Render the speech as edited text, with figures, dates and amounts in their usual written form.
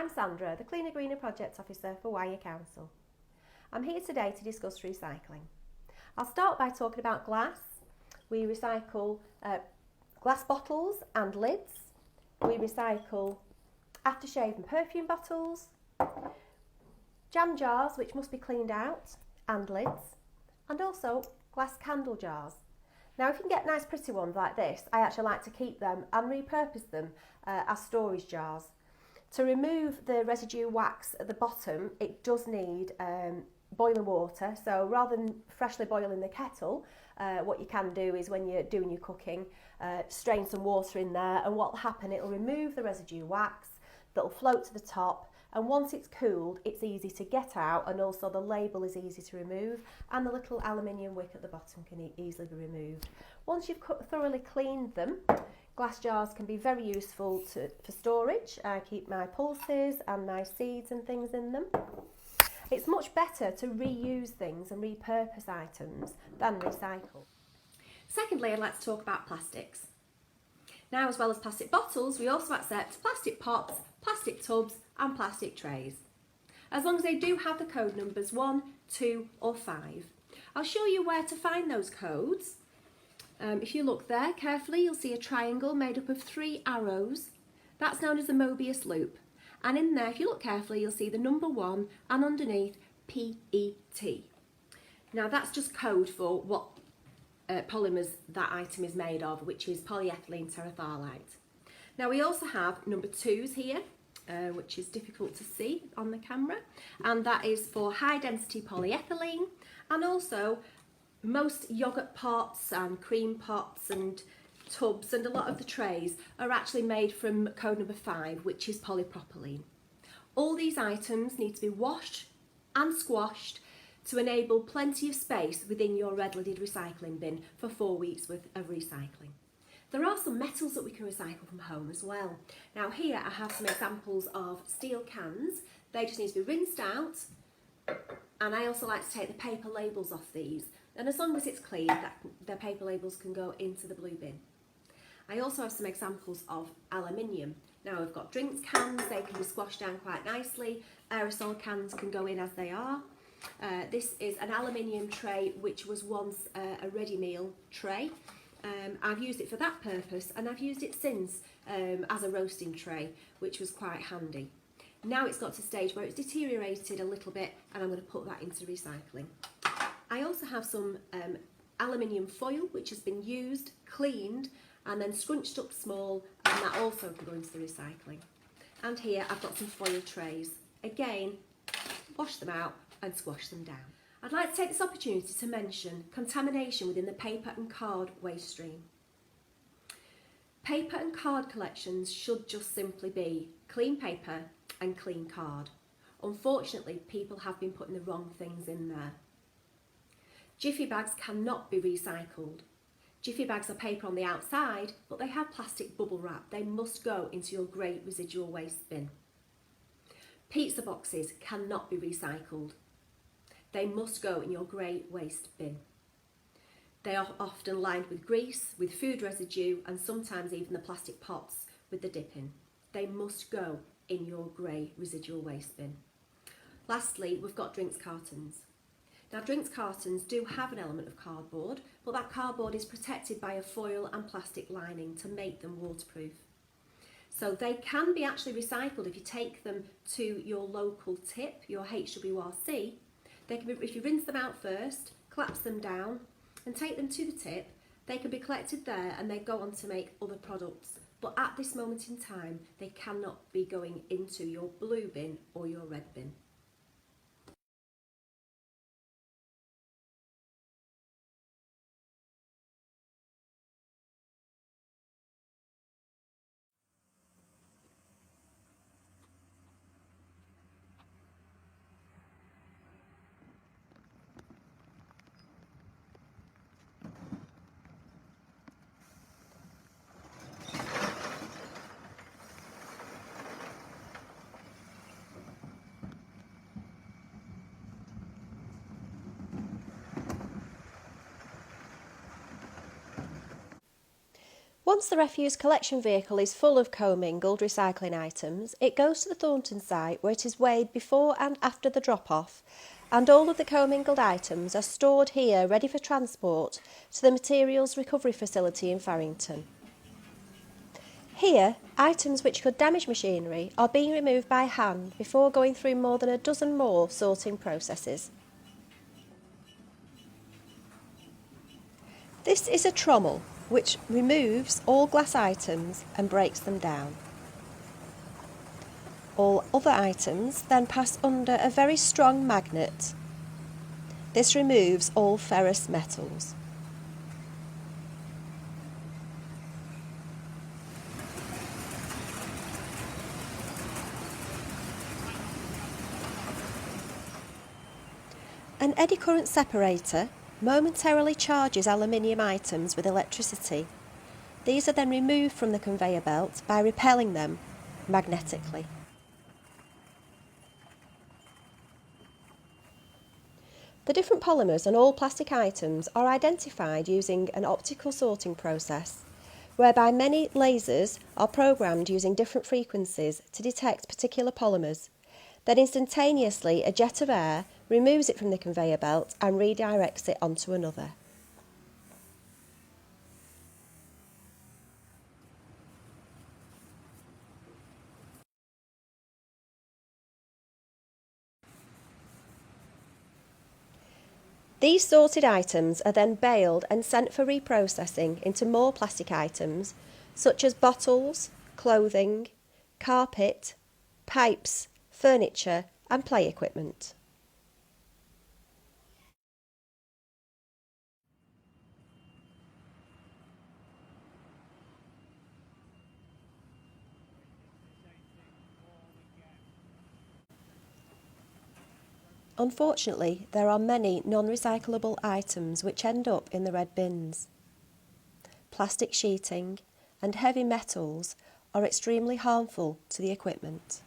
I'm Sandra, the Cleaner Greener Project Officer for Wyre Council. I'm here today to discuss recycling. I'll start by talking about glass. We recycle glass bottles and lids. We recycle aftershave and perfume bottles, jam jars which must be cleaned out and lids, and also glass candle jars. Now if you can get nice pretty ones like this, I actually like to keep them and repurpose them as storage jars. To remove the residue wax at the bottom, it does need boiling water. So rather than freshly boiling the kettle, what you can do is when you're doing your cooking, strain some water in there, and what will happen, it'll remove the residue wax that'll float to the top, and once it's cooled, it's easy to get out, and also the label is easy to remove, and the little aluminium wick at the bottom can easily be removed. Once you've thoroughly cleaned them, glass jars can be very useful for storage. I keep my pulses and my seeds and things in them. It's much better to reuse things and repurpose items than recycle. Secondly, I'd like to talk about plastics. Now, as well as plastic bottles, we also accept plastic pots, plastic tubs and plastic trays, as long as they do have the code numbers 1, 2 or 5. I'll show you where to find those codes. If you look there carefully, you'll see a triangle made up of 3 arrows. That's known as the Mobius loop. And in there, if you look carefully, you'll see the number 1 and underneath PET. Now that's just code for what polymers that item is made of, which is polyethylene terephthalate. Now we also have number 2s here, which is difficult to see on the camera, and that is for high density polyethylene. And also most yoghurt pots and cream pots and tubs and a lot of the trays are actually made from code number 5, which is polypropylene. All these items need to be washed and squashed to enable plenty of space within your red lidded recycling bin for 4 weeks worth of recycling. There are some metals that we can recycle from home as well. Now here I have some examples of steel cans. They just need to be rinsed out, and I also like to take the paper labels off these, and as long as it's clean, the paper labels can go into the blue bin. I also have some examples of aluminium. Now I've got drinks cans, they can be squashed down quite nicely. Aerosol cans can go in as they are. This is an aluminium tray which was once a ready meal tray. I've used it for that purpose, and I've used it since as a roasting tray, which was quite handy. Now it's got to a stage where it's deteriorated a little bit, and I'm going to put that into recycling. I also have some aluminium foil which has been used, cleaned and then scrunched up small, and that also can go into the recycling. And here I've got some foil trays. Again, wash them out and squash them down. I'd like to take this opportunity to mention contamination within the paper and card waste stream. Paper and card collections should just simply be clean paper and clean card. Unfortunately, people have been putting the wrong things in there. Jiffy bags cannot be recycled. Jiffy bags are paper on the outside, but they have plastic bubble wrap. They must go into your grey residual waste bin. Pizza boxes cannot be recycled. They must go in your grey waste bin. They are often lined with grease, with food residue, and sometimes even the plastic pots with the dip in. They must go in your grey residual waste bin. Lastly, we've got drinks cartons. Now drinks cartons do have an element of cardboard, but that cardboard is protected by a foil and plastic lining to make them waterproof. So they can be actually recycled if you take them to your local tip, your HWRC. They can be, if you rinse them out first, collapse them down and take them to the tip, they can be collected there and they go on to make other products. But at this moment in time, they cannot be going into your blue bin or your red bin. Once the refuse collection vehicle is full of commingled recycling items, it goes to the Thornton site where it is weighed before and after the drop-off, and all of the commingled items are stored here ready for transport to the materials recovery facility in Farrington. Here, items which could damage machinery are being removed by hand before going through more than a dozen more sorting processes. This is a trommel which removes all glass items and breaks them down. All other items then pass under a very strong magnet. This removes all ferrous metals. An eddy current separator momentarily charges aluminium items with electricity. These are then removed from the conveyor belt by repelling them magnetically. The different polymers and all plastic items are identified using an optical sorting process, whereby many lasers are programmed using different frequencies to detect particular polymers. Then instantaneously a jet of air removes it from the conveyor belt and redirects it onto another. These sorted items are then baled and sent for reprocessing into more plastic items such as bottles, clothing, carpet, pipes, furniture and play equipment. Unfortunately, there are many non-recyclable items which end up in the red bins. Plastic sheeting and heavy metals are extremely harmful to the equipment.